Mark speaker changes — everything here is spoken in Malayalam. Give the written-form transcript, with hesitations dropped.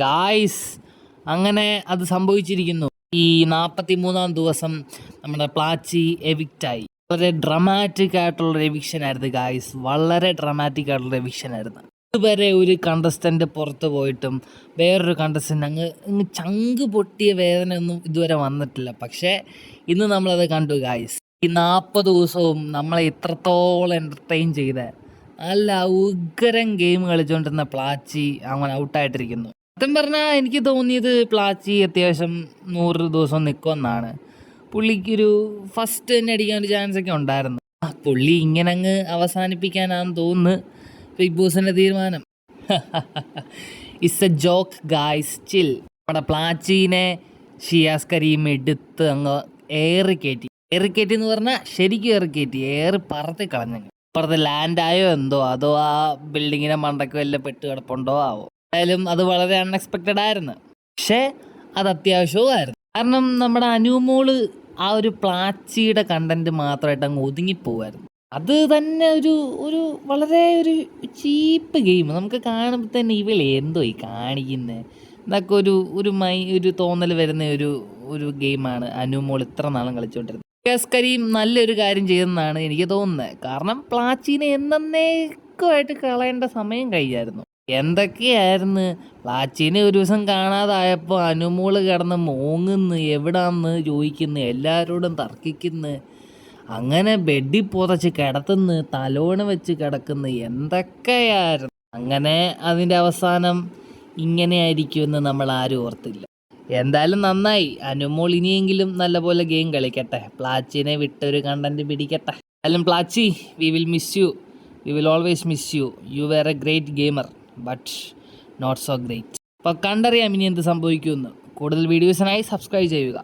Speaker 1: ഗായ്സ്, അങ്ങനെ അത് സംഭവിച്ചിരിക്കുന്നു. ഈ 43-ാം ദിവസം നമ്മുടെ പ്ലാച്ചി എവിക്റ്റായി. വളരെ ഡ്രമാറ്റിക് ആയിട്ടുള്ളൊരു എവിക്ഷൻ ആയിരുന്നു ഗായ്സ്, വളരെ ഡ്രമാറ്റിക് ആയിട്ടുള്ള എവിക്ഷൻ ആയിരുന്നു. ഇതുവരെ ഒരു കണ്ടസ്റ്റൻ്റ് പുറത്ത് പോയിട്ടും വേറൊരു കണ്ടസ്റ്റൻ്റ് അങ്ങ് ചങ്ക് പൊട്ടിയ വേദനയൊന്നും ഇതുവരെ വന്നിട്ടില്ല. പക്ഷേ ഇന്ന് നമ്മളത് കണ്ടു ഗായ്സ്. ഈ 40 ദിവസവും നമ്മളെ ഇത്രത്തോളം എൻ്റർടൈൻ ചെയ്ത നല്ല ഉഗ്രൻ ഗെയിം കളിച്ചുകൊണ്ടിരുന്ന പ്ലാച്ചി അങ്ങനെ ഔട്ടായിട്ടിരിക്കുന്നു. സത്യം പറഞ്ഞാൽ എനിക്ക് തോന്നിയത് പ്ലാച്ചി അത്യാവശ്യം 100 ദിവസം നിൽക്കുമെന്നാണ്. പുള്ളിക്കൊരു ഫസ്റ്റ് തന്നെ അടിക്കാൻ ഒരു ചാൻസ് ഒക്കെ ഉണ്ടായിരുന്നു. പുള്ളി ഇങ്ങനെ അങ്ങ് അവസാനിപ്പിക്കാനാണെന്ന് തോന്നുന്നു ബിഗ് ബോസിൻ്റെ തീരുമാനം. ഇറ്റ്സ് എ ജോക്ക് ഗായ്സ്, ചിൽ. നമ്മുടെ പ്ലാച്ചീനെ ഷിയാസ് കരീം എടുത്ത് അങ്ങ് ഏറിക്കയറ്റി എന്ന് പറഞ്ഞാൽ ശരിക്കും ഏറിക്കയറ്റി, പറത്തി കളഞ്ഞു. അപ്പുറത്ത് ലാൻഡായോ എന്തോ, അതോ ആ ബിൽഡിങ്ങിനെ മണ്ടയ്ക്ക് വല്ല പെട്ട് കിടപ്പുണ്ടോ ആവോ. എന്തായാലും അത് വളരെ അൺഎക്സ്പെക്റ്റഡ് ആയിരുന്നു. പക്ഷേ അത് അത്യാവശ്യവുമായിരുന്നു. കാരണം നമ്മുടെ അനുമോള് ആ ഒരു പ്ലാച്ചിയുടെ കണ്ടന്റ് മാത്രമായിട്ട് അങ്ങ് ഒതുങ്ങിപ്പോവായിരുന്നു. അത് തന്നെ ഒരു വളരെ ഒരു ചീപ്പ് ഗെയിം. നമുക്ക് കാണുമ്പോൾ തന്നെ ഇവളെ എന്തോ ഈ കാണിക്കുന്നത് എന്നൊക്കെ ഒരു തോന്നൽ വരുന്ന ഒരു ഗെയിമാണ് അനുമോൾ ഇത്ര നാളും കളിച്ചുകൊണ്ടിരുന്നത്. ഷിയാസ് കരീം നല്ലൊരു കാര്യം ചെയ്തെന്നാണ് എനിക്ക് തോന്നുന്നത്. കാരണം പ്ലാച്ചീനെ എന്നേക്കുമായിട്ട് കളയേണ്ട സമയം കഴിഞ്ഞായിരുന്നു. എന്തൊക്കെയായിരുന്നു പ്ലാച്ചീനെ ഒരു ദിവസം കാണാതായപ്പോൾ അനുമോള് കിടന്ന് മോങ്ങുന്നു, എവിടാന്ന് ചോദിക്കുന്നു, എല്ലാവരോടും തർക്കിക്കുന്നു, അങ്ങനെ ബെഡിൽ പുതച്ച് കിടത്തുന്നു, തലോണ വെച്ച് കിടക്കുന്നു, എന്തൊക്കെയായിരുന്നു. അങ്ങനെ അതിൻ്റെ അവസാനം ഇങ്ങനെയായിരിക്കുമെന്ന് നമ്മൾ ആരും ഓർത്തില്ല. എന്തായാലും നന്നായി, അനുമോൾ ഇനിയെങ്കിലും നല്ലപോലെ ഗെയിം കളിക്കട്ടെ, പ്ലാച്ചിനെ വിട്ടൊരു കണ്ടന്റ് പിടിക്കട്ടെ. എന്തായാലും Plachi, we will miss you, we will always miss you. You were a great gamer but not so great. അപ്പോൾ കണ്ടറിയാം ഇനി എന്ത് സംഭവിക്കുമെന്ന്. കൂടുതൽ വീഡിയോസിനായി സബ്സ്ക്രൈബ് ചെയ്യുക.